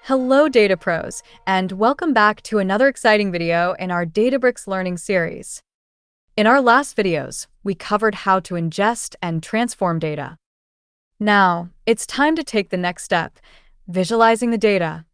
Hello, Data Pros, and welcome back to another exciting video in our Databricks learning series. In our last videos, we covered how to ingest and transform data. Now, it's time to take the next step, visualizing the data.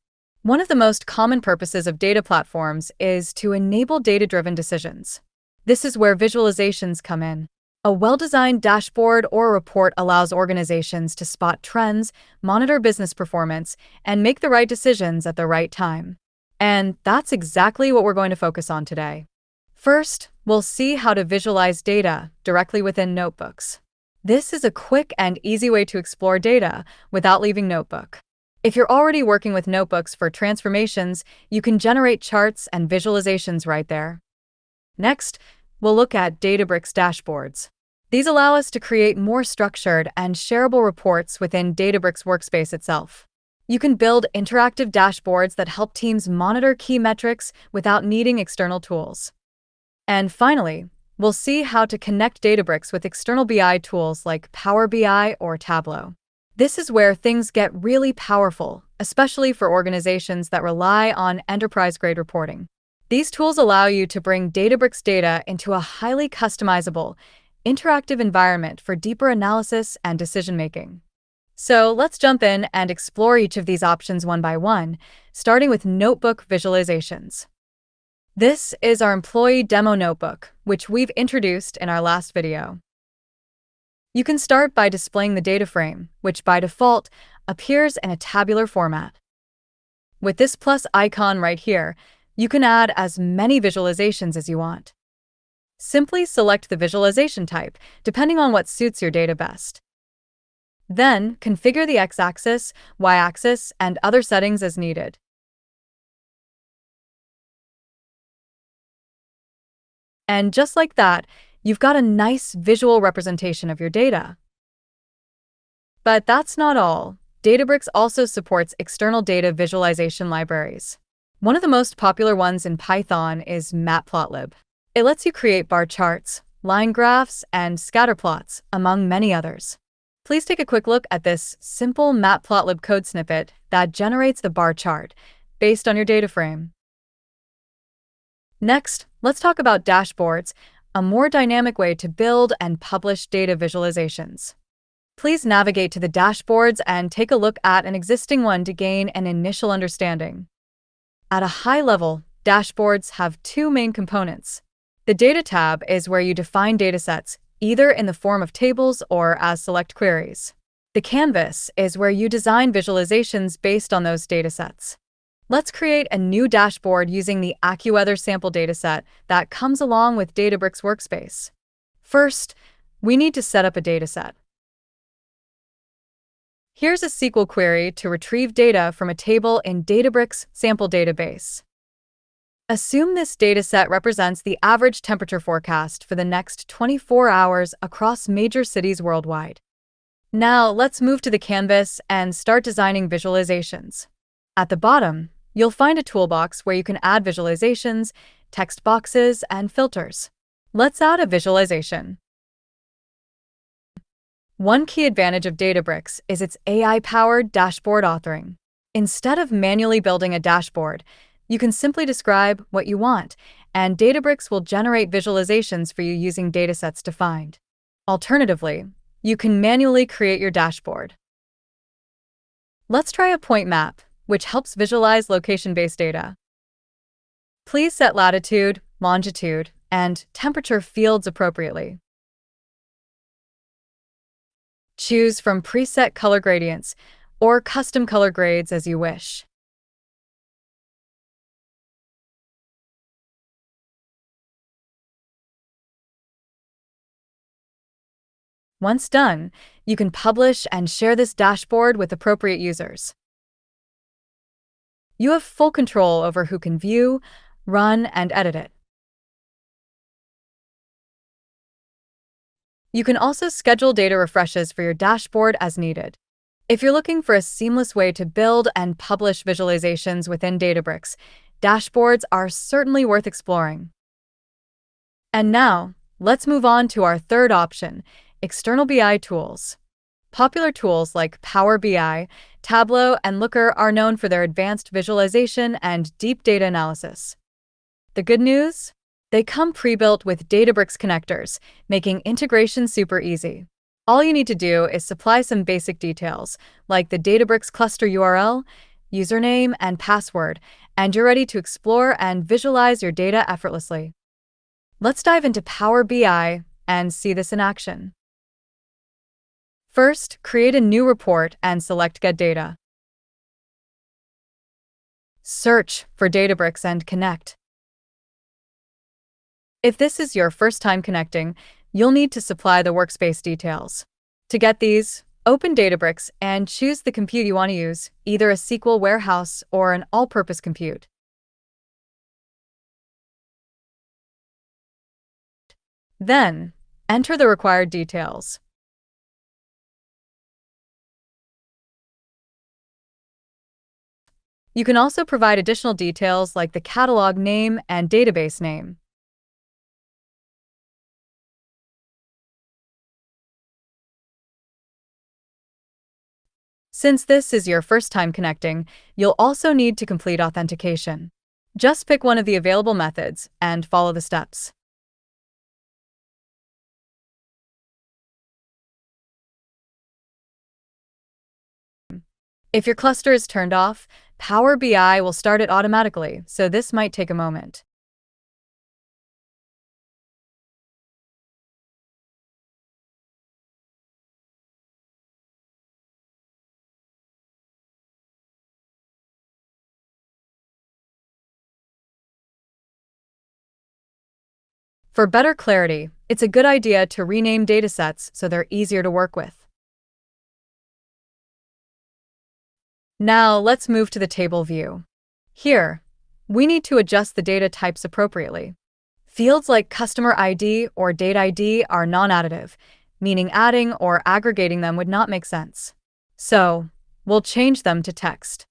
One of the most common purposes of data platforms is to enable data-driven decisions. This is where visualizations come in. A well-designed dashboard or report allows organizations to spot trends, monitor business performance, and make the right decisions at the right time. And that's exactly what we're going to focus on today. First, we'll see how to visualize data directly within notebooks. This is a quick and easy way to explore data without leaving Notebook. If you're already working with notebooks for transformations, you can generate charts and visualizations right there. Next, we'll look at Databricks Dashboards. These allow us to create more structured and shareable reports within Databricks Workspace itself. You can build interactive dashboards that help teams monitor key metrics without needing external tools. And finally, we'll see how to connect Databricks with external BI tools like Power BI or Tableau. This is where things get really powerful, especially for organizations that rely on enterprise-grade reporting. These tools allow you to bring Databricks data into a highly customizable, interactive environment for deeper analysis and decision-making. So let's jump in and explore each of these options one by one, starting with notebook visualizations. This is our employee demo notebook, which we've introduced in our last video. You can start by displaying the data frame, which by default appears in a tabular format. With this plus icon right here, you can add as many visualizations as you want. Simply select the visualization type, depending on what suits your data best. Then, configure the x-axis, y-axis, and other settings as needed. And just like that, you've got a nice visual representation of your data. But that's not all. Databricks also supports external data visualization libraries. One of the most popular ones in Python is Matplotlib. It lets you create bar charts, line graphs, and scatter plots, among many others. Please take a quick look at this simple Matplotlib code snippet that generates the bar chart based on your data frame. Next, let's talk about dashboards, a more dynamic way to build and publish data visualizations. Please navigate to the dashboards and take a look at an existing one to gain an initial understanding. At a high level, dashboards have two main components. The Data tab is where you define datasets, either in the form of tables or as select queries. The Canvas is where you design visualizations based on those datasets. Let's create a new dashboard using the AccuWeather sample dataset that comes along with Databricks Workspace. First, we need to set up a dataset. Here's a SQL query to retrieve data from a table in Databricks sample database. Assume this dataset represents the average temperature forecast for the next 24 hours across major cities worldwide. Now, let's move to the canvas and start designing visualizations. At the bottom, you'll find a toolbox where you can add visualizations, text boxes, and filters. Let's add a visualization. One key advantage of Databricks is its AI-powered dashboard authoring. Instead of manually building a dashboard, you can simply describe what you want, and Databricks will generate visualizations for you using datasets defined. Alternatively, you can manually create your dashboard. Let's try a point map, which helps visualize location-based data. Please set latitude, longitude, and temperature fields appropriately. Choose from preset color gradients or custom color grades as you wish. Once done, you can publish and share this dashboard with appropriate users. You have full control over who can view, run, and edit it. You can also schedule data refreshes for your dashboard as needed. If you're looking for a seamless way to build and publish visualizations within Databricks, dashboards are certainly worth exploring. And now, let's move on to our third option, external BI tools. Popular tools like Power BI, Tableau, and Looker are known for their advanced visualization and deep data analysis. The good news? They come pre-built with Databricks connectors, making integration super easy. All you need to do is supply some basic details, like the Databricks cluster URL, username, and password, and you're ready to explore and visualize your data effortlessly. Let's dive into Power BI and see this in action. First, create a new report and select Get Data. Search for Databricks and connect. If this is your first time connecting, you'll need to supply the workspace details. To get these, open Databricks and choose the compute you want to use, either a SQL warehouse or an all-purpose compute. Then, enter the required details. You can also provide additional details like the catalog name and database name. Since this is your first time connecting, you'll also need to complete authentication. Just pick one of the available methods and follow the steps. If your cluster is turned off, Power BI will start it automatically, so this might take a moment. For better clarity, it's a good idea to rename datasets so they're easier to work with. Now let's move to the table view. Here, we need to adjust the data types appropriately. Fields like customer ID or date ID are non-additive, meaning adding or aggregating them would not make sense. So, we'll change them to text.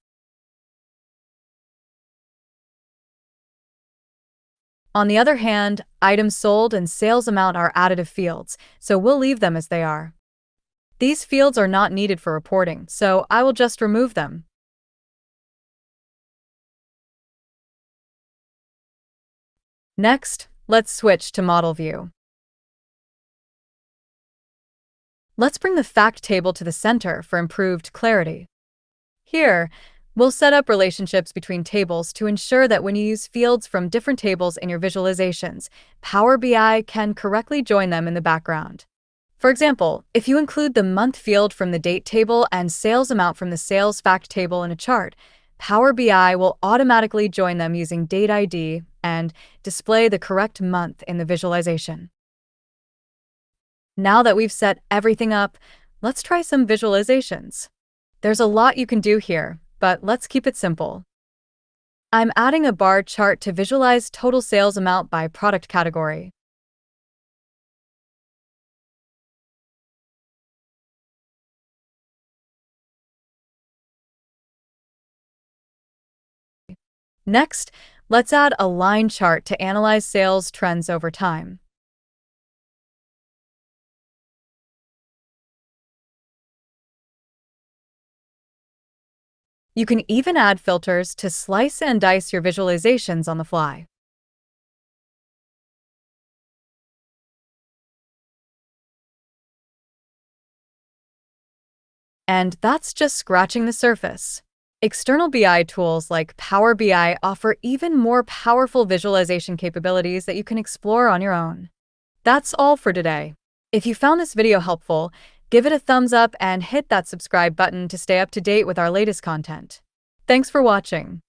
On the other hand, items sold and sales amount are additive fields, so we'll leave them as they are. These fields are not needed for reporting, so I will just remove them. Next, let's switch to model view. Let's bring the fact table to the center for improved clarity. Here, we'll set up relationships between tables to ensure that when you use fields from different tables in your visualizations, Power BI can correctly join them in the background. For example, if you include the month field from the date table and sales amount from the sales fact table in a chart, Power BI will automatically join them using date ID and display the correct month in the visualization. Now that we've set everything up, let's try some visualizations. There's a lot you can do here, but let's keep it simple. I'm adding a bar chart to visualize total sales amount by product category. Next, let's add a line chart to analyze sales trends over time. You can even add filters to slice and dice your visualizations on the fly. And that's just scratching the surface. External BI tools like Power BI offer even more powerful visualization capabilities that you can explore on your own. That's all for today. If you found this video helpful, give it a thumbs up and hit that subscribe button to stay up to date with our latest content. Thanks for watching.